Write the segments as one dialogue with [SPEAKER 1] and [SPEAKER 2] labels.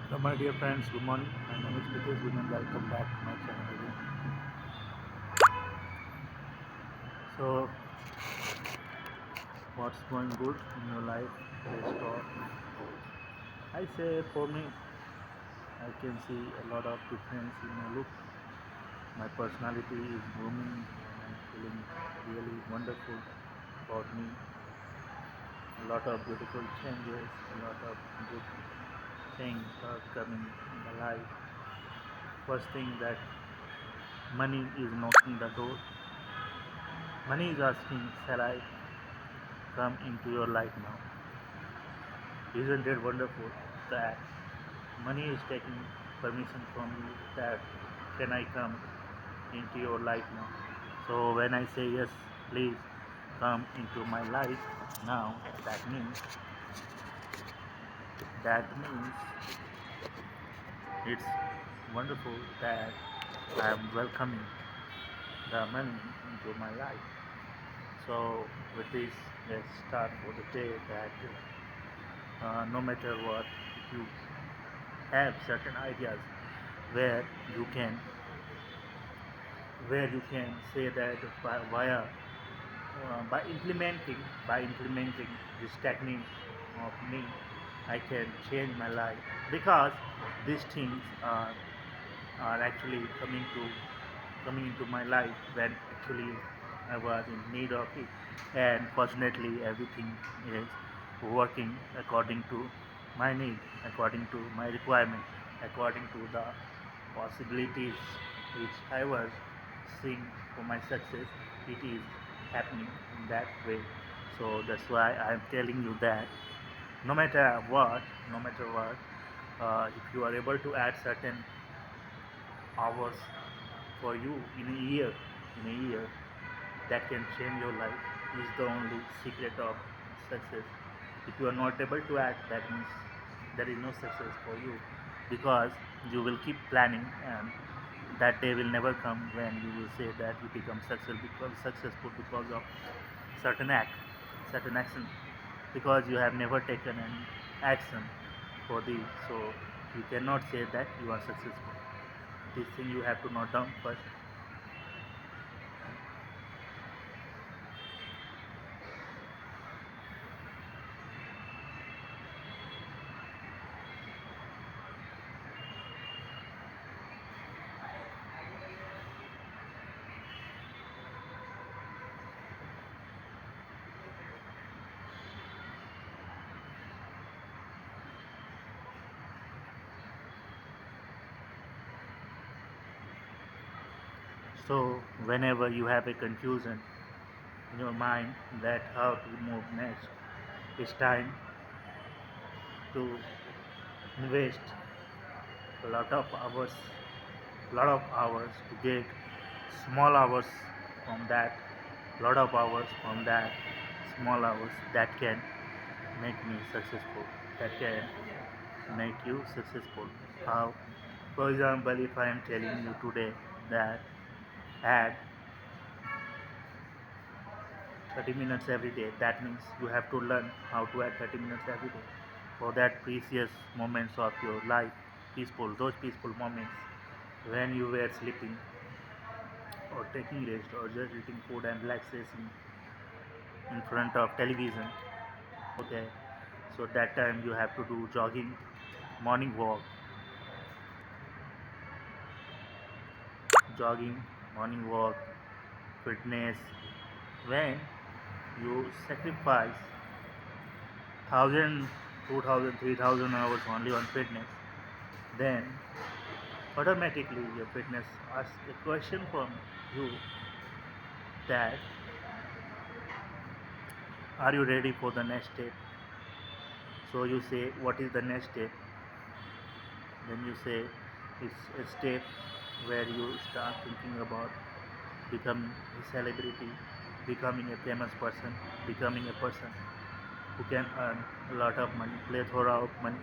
[SPEAKER 1] Hello, my dear friends. Good morning. My name is Pritesh Good and welcome back to my channel again. So, what's going good in your life? Let's talk. I say for me, I can see a lot of difference in my look. My personality is blooming and I'm feeling really wonderful about me. A lot of beautiful changes, a lot of good things are coming in my life. First thing that money is knocking the door. Money is asking, shall I come into your life now? Isn't it wonderful that money is taking permission from you that can I come into your life now? So when I say yes, please come into my life now, that means it's wonderful that I am welcoming the money into my life. So with this, let's start for the day that no matter what, you have certain ideas where you can where you can say that by implementing this technique of me, I can change my life because these things are actually coming into my life when actually I was in need of it, and fortunately everything is working according to my need, according to my requirement, according to the possibilities which I was seeing for my success. It is happening in that way. So that's why I'm telling you that no matter what, no matter what, if you are able to add certain hours for you in a year that can change your life is the only secret of success. If you are not able to act, that means there is no success for you, because you will keep planning and that day will never come when you will say that you become successful because of certain act, certain action, because you have never taken any action for this. So you cannot say that you are successful. This thing you have to note down first. So whenever you have a confusion in your mind that how to move next, it's time to invest a lot of hours to get small hours from that, lot of hours from that small hours that can make me successful, that can make you successful. How? For example, if I am telling you today that add 30 minutes every day, that means you have to learn how to add 30 minutes every day for that precious moments of your life, those peaceful moments when you were sleeping or taking rest or just eating food and relaxation in front of television. Okay, so that time you have to do jogging, morning walk, jogging, morning walk, fitness. When you sacrifice 1,000, 2,000, 3,000 hours only on fitness, then automatically your fitness asks a question from you that are you ready for the next step? So you say what is the next step? Then you say it's a step where you start thinking about becoming a celebrity, becoming a famous person, becoming a person who can earn a lot of money, plethora of money.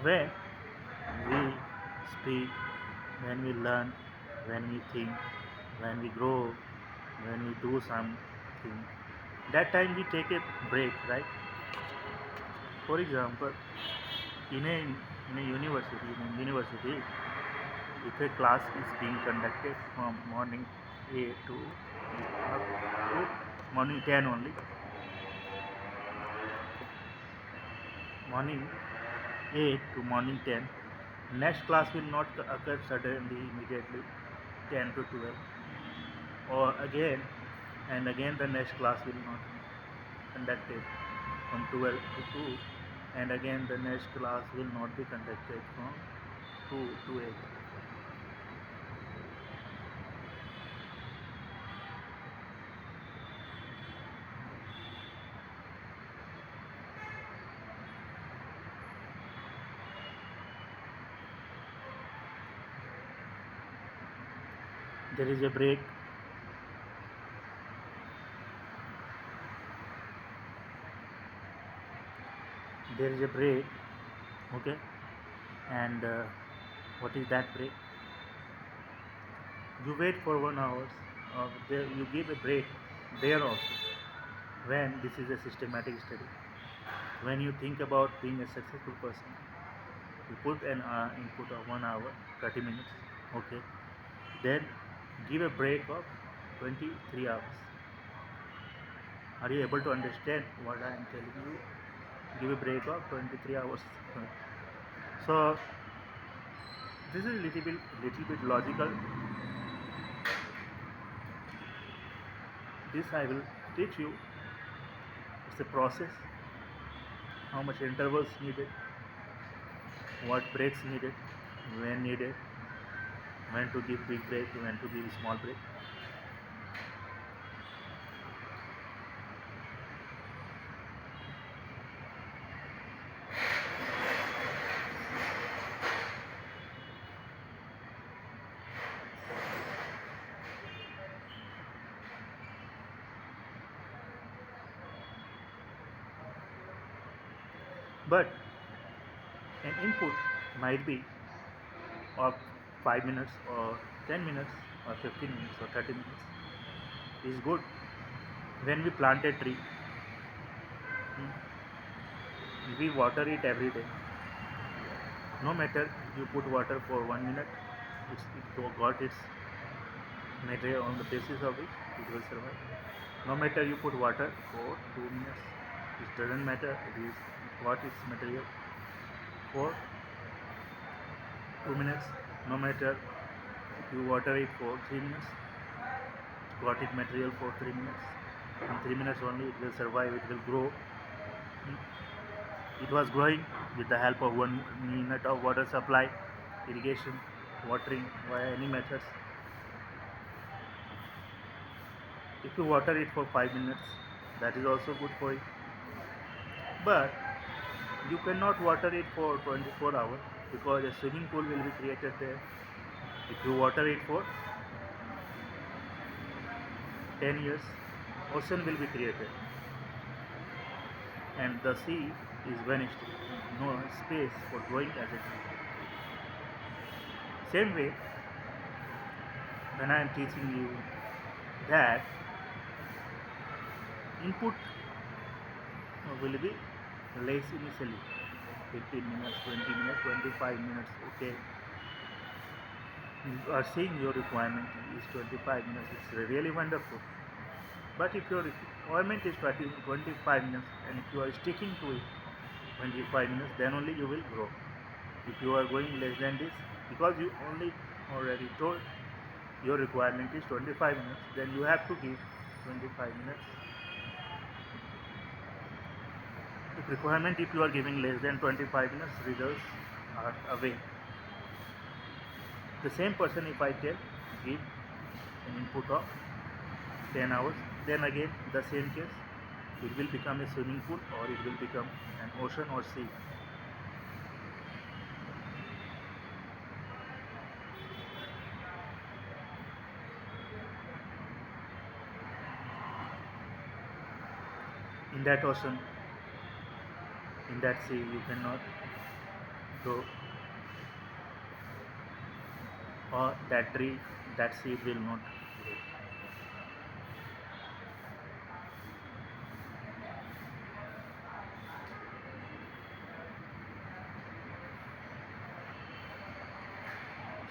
[SPEAKER 1] When we speak, when we learn, when we think, when we grow, when we do something, that time we take a break, right? For example, in a university, if a class is being conducted from morning 8 to up to morning 10 only, morning 8 to morning 10, next class will not occur suddenly, immediately, 10 to 12, or again and again the next class will not conducted from 12 to 2, and again the next class will not be conducted from 2 to 8. There is a break. There is a break. Okay. And what is that break? You wait for 1 hour, there you give a break there also. When this is a systematic study, when you think about being a successful person, you put an input of 1 hour 30 minutes. Okay. Then give a break of 23 hours. Are you able to understand what I am telling you? Give a break of 23 hours. So this is little bit logical. This I will teach you. It's a process. How much intervals needed, what breaks needed, when needed, when to give big break, when to give small break. But an input might be of 5 minutes or 10 minutes or 15 minutes or 30 minutes is good. When we plant a tree, we water it every day. No matter you put water for 1 minute, it got its material on the basis of which it will survive. No matter you put water for 2 minutes, it doesn't matter, it is got its material for 2 minutes. No matter if you water it for 3 minutes, it got its material for 3 minutes. In 3 minutes only it will survive, it will grow. It was growing with the help of 1 minute of water supply, irrigation, watering via any methods. If you water it for 5 minutes, that is also good for it. But you cannot water it for 24 hours because a swimming pool will be created there. If you water it for 10 years, ocean will be created and the sea is vanished. No space for growing as a tree. Same way, when I am teaching you that input will be less initially, 15 minutes, 20 minutes, 25 minutes. Okay, you are seeing your requirement is 25 minutes. It's really wonderful. But if your requirement is 25 minutes and if you are sticking to it 25 minutes, then only you will grow. If you are going less than this, because you only already told your requirement is 25 minutes, then you have to give 25 minutes. If you are giving less than 25 minutes, results are away. The same person, if I tell give an input of 10 hours, then again the same case, it will become a swimming pool or it will become an ocean or sea. In that ocean, in that sea, you cannot grow, or that tree, that seed will not grow.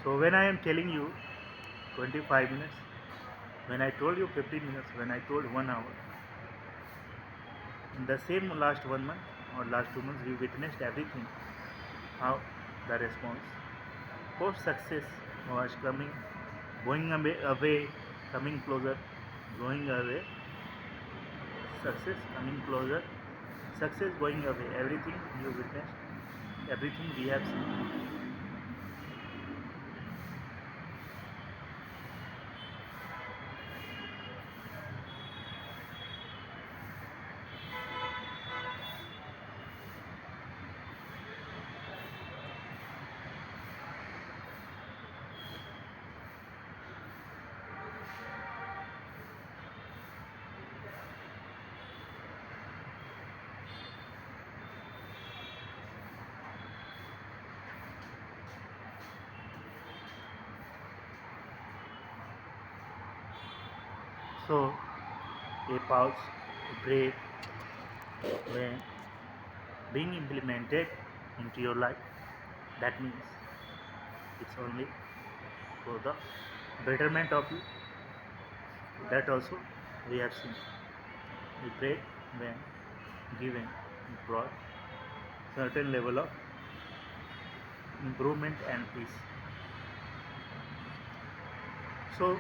[SPEAKER 1] So when I am telling you 25 minutes, when I told you 15 minutes, when I told 1 hour, in the same last 1 month or last 2 months, we witnessed everything. How the response post success was coming, going away, coming closer, going away, success coming closer, success going away. Everything you witnessed, everything we have seen. So a pause, a break, when being implemented into your life, that means it's only for the betterment of you. That also we have seen. We break when given brought certain level of improvement and peace. So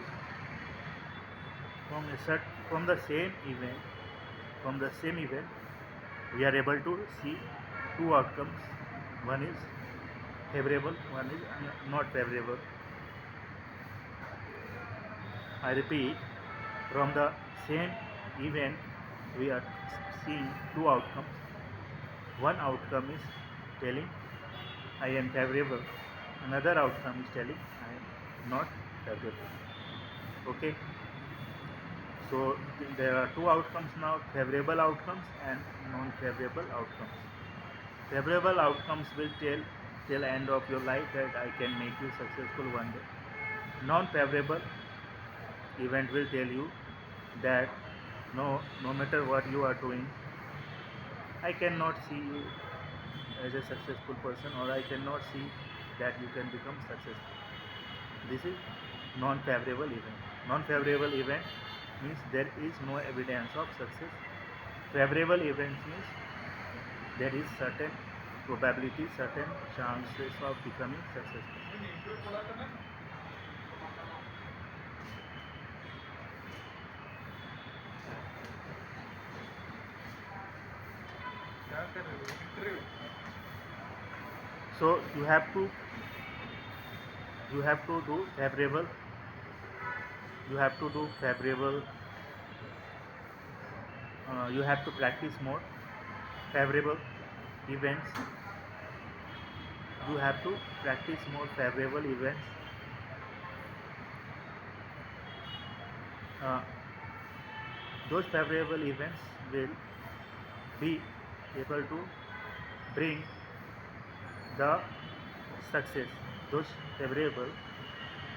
[SPEAKER 1] from the same event, we are able to see two outcomes. One is favorable, one is not favorable. I repeat, from the same event, we are seeing two outcomes. One outcome is telling I am favorable. Another outcome is telling I am not favorable. Okay. So there are two outcomes now: favorable outcomes and non-favorable outcomes. Favorable outcomes will tell till end of your life that I can make you successful one day. Non-favorable event will tell you that no matter what you are doing, I cannot see you as a successful person, or I cannot see that you can become successful. This is non-favorable event. Non-favorable event means there is no evidence of success. Favorable events means there is certain probability, certain chances of becoming successful. So you have to do favorable. You have to do favorable. You have to practice more favorable events. You have to practice more favorable events. Uh, those favorable events will be able to bring the success. Those favorable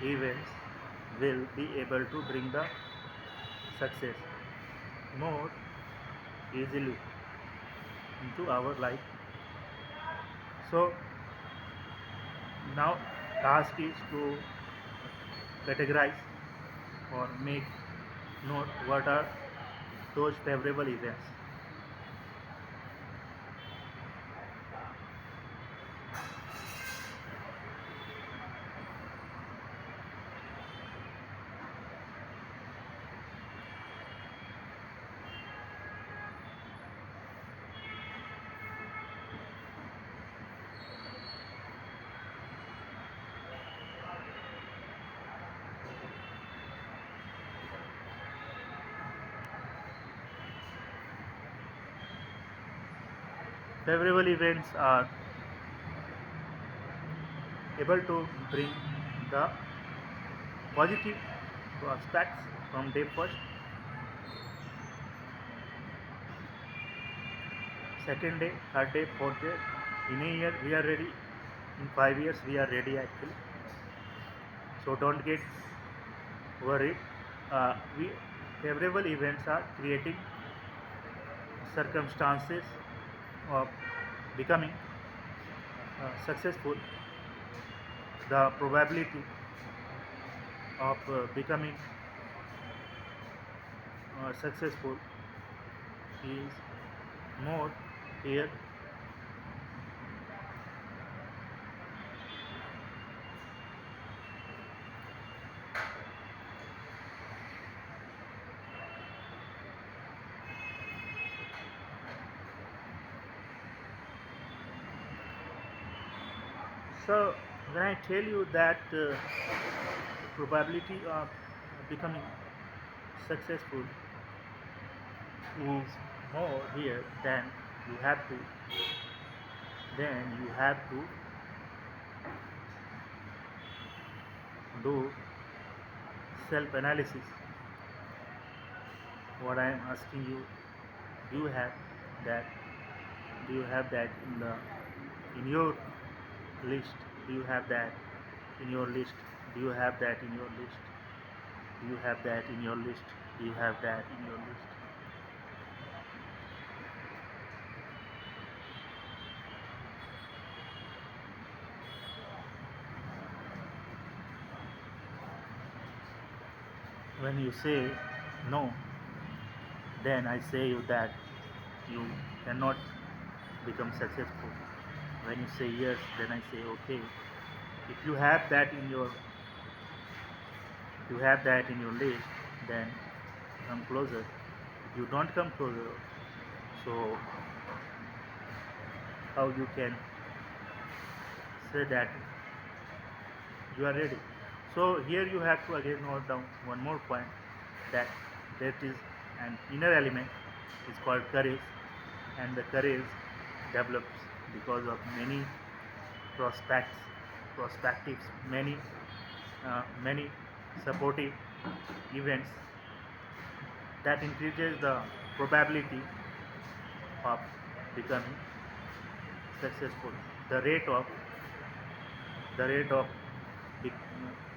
[SPEAKER 1] events will be able to bring the success more easily into our life. So now task is to categorize or make note what are those favorable events. Favorable events are able to bring the positive aspects from day first, second day, third day, fourth day. In a year, we are ready. In 5 years we are ready actually. So don't get worried. We Favorable events are creating circumstances of becoming successful. The probability of becoming successful is more here. So when I tell you that probability of becoming successful is more here, then you have to do self analysis. What I am asking you, do you have that? Do you have that in your list? Do you have that in your list? Do you have that in your list? Do you have that in your list? Do you have that in your list? When you say no, then I say you that you cannot become successful. When you say yes, then I say okay. If you have that in your if you have that in your list, then come closer. If you don't come closer, so how you can say that you are ready? So here you have to again note down one more point, that there is an inner element is called courage, and the courage develops because of many prospects, prospectives, many supportive events that increases the probability of becoming successful. The rate of the rate of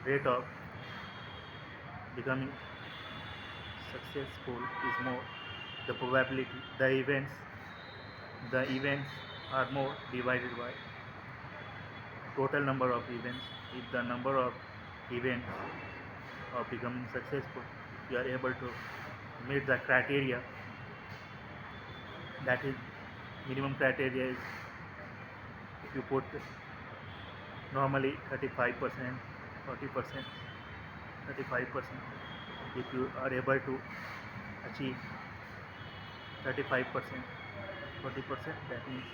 [SPEAKER 1] rate of becoming successful is more. The probability, the events are more divided by total number of events. If the number of events of becoming successful, you are able to meet the criteria, that is minimum criteria is, if you put normally 35%, 40%, 35%, if you are able to achieve 35%, 40%, that means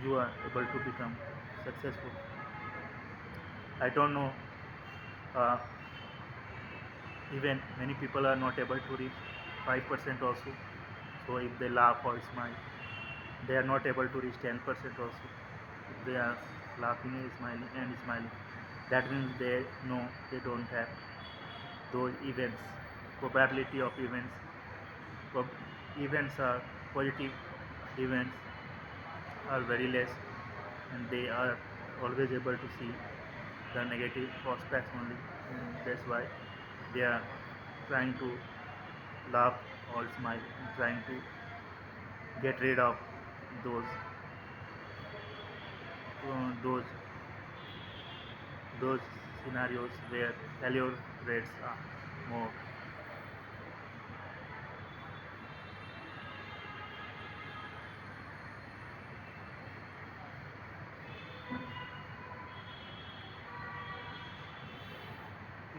[SPEAKER 1] you are able to become successful. I don't know, uh, even many people are not able to reach 5% also. So if they laugh or smile, they are not able to reach 10% also. If they are laughing and smiling, that means they know they don't have those events. Probability of events are positive events are very less, and they are always able to see the negative prospects only, and that's why they are trying to laugh or smile and trying to get rid of those those those scenarios where failure rates are more.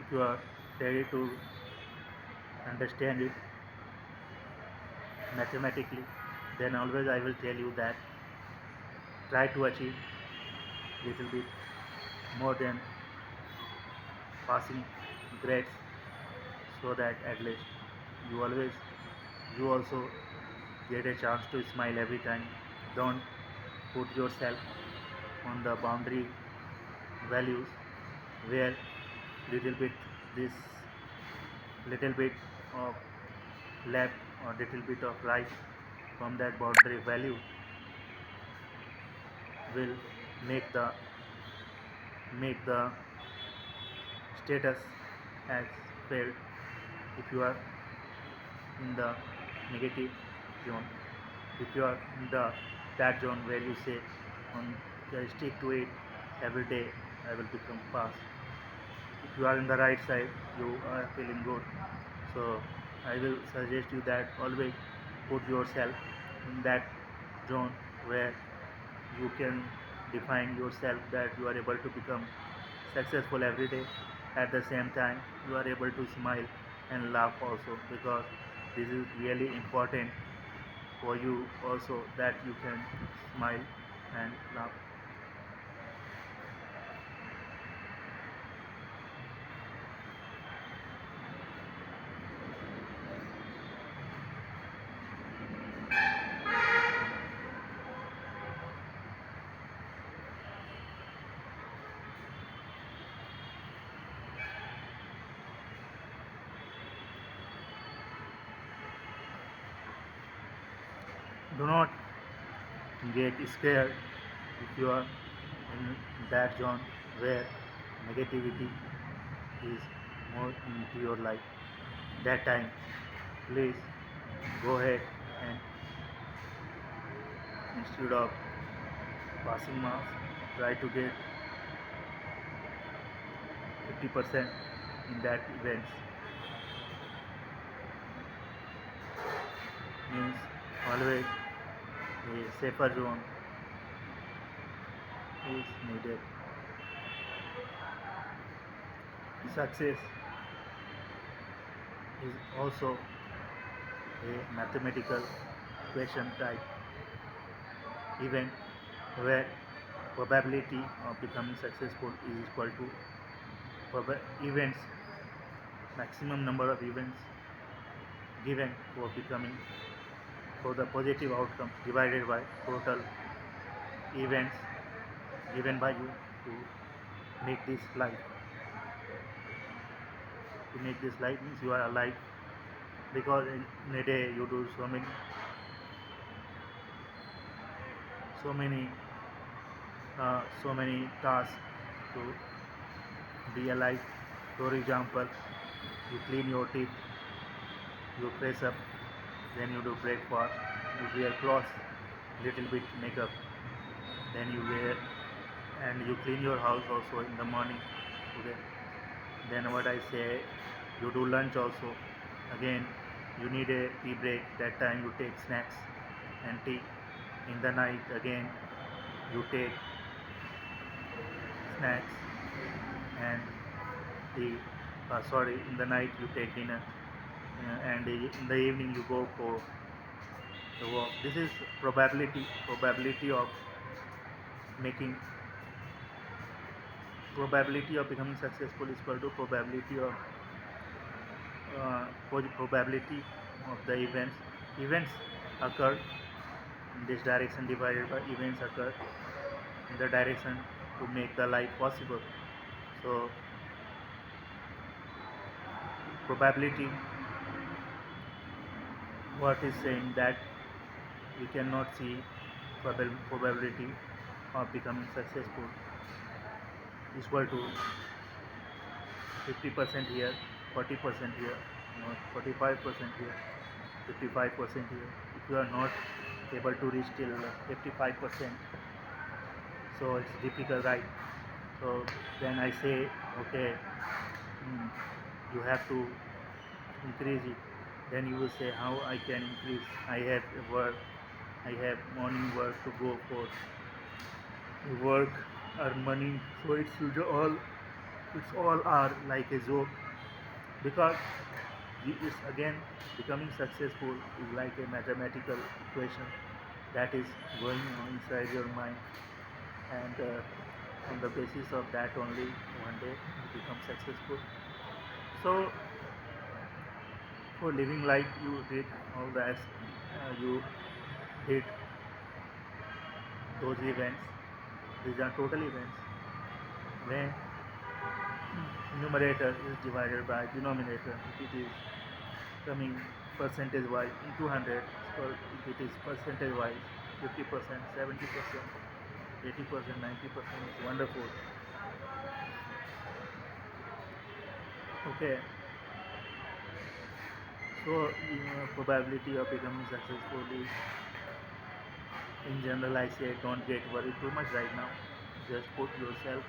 [SPEAKER 1] If you are ready to understand it mathematically, then always I will tell you that try to achieve little bit more than passing grades, so that at least you always you also get a chance to smile every time. Don't put yourself on the boundary values where little bit this little bit of left or little bit of right from that boundary value will make the make the status as failed if you are in the negative zone. If you are in the that zone where you say on stick to it every day, I will become fast. If you are in the right side, you are feeling good. So I will suggest you that always put yourself in that zone where you can define yourself that you are able to become successful every day. At the same time, you are able to smile and laugh also, because this is really important for you also, that you can smile and laugh. Do not get scared if you are in that zone where negativity is more into your life. That time, please go ahead and instead of passing marks, try to get 50% in that events. Means always a safer zone is needed. Success is also a mathematical equation type event where probability of becoming successful is equal to events, maximum number of events given for becoming, for the positive outcome divided by total events given by you to make this life. To make this life means you are alive, because in a day you do so many tasks to be alive. For example, you clean your teeth, you press up, then you do breakfast, you wear clothes, little bit makeup, then you wear, and you clean your house also in the morning. Okay. Then what I say, you do lunch also. Again, you need a tea break. That time you take snacks and tea. In the night again, you take snacks and tea. Sorry, in the night you take dinner, and in the evening you go for the walk. This is probability of making, probability of becoming successful is equal to probability of probability of the events occur in this direction divided by events occur in the direction to make the life possible. So probability, what is saying that we cannot see probability of becoming successful is equal to 50% here, 40% here, 45% here, 55% here. If you are not able to reach till 55%, so it's difficult, right? So then I say, okay, you have to increase it. Then you will say, how I can increase? I have work, I have morning work to go for work, earn money. So it's all are like a joke, because it's again, becoming successful is like a mathematical equation that is going on inside your mind, and on the basis of that only one day you become successful. So for living life, you did all that, you did those events. These are total events when numerator is divided by denominator. If it is coming percentage wise into 100, or if it is percentage wise 50%, 70%, 80%, 90%, is wonderful. Okay, so probability of becoming successful is, in general, I say don't get worried too much right now. Just put yourself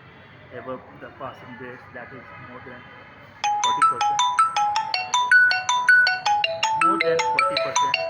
[SPEAKER 1] above the passing grades, that is more than 40%, more than 40%.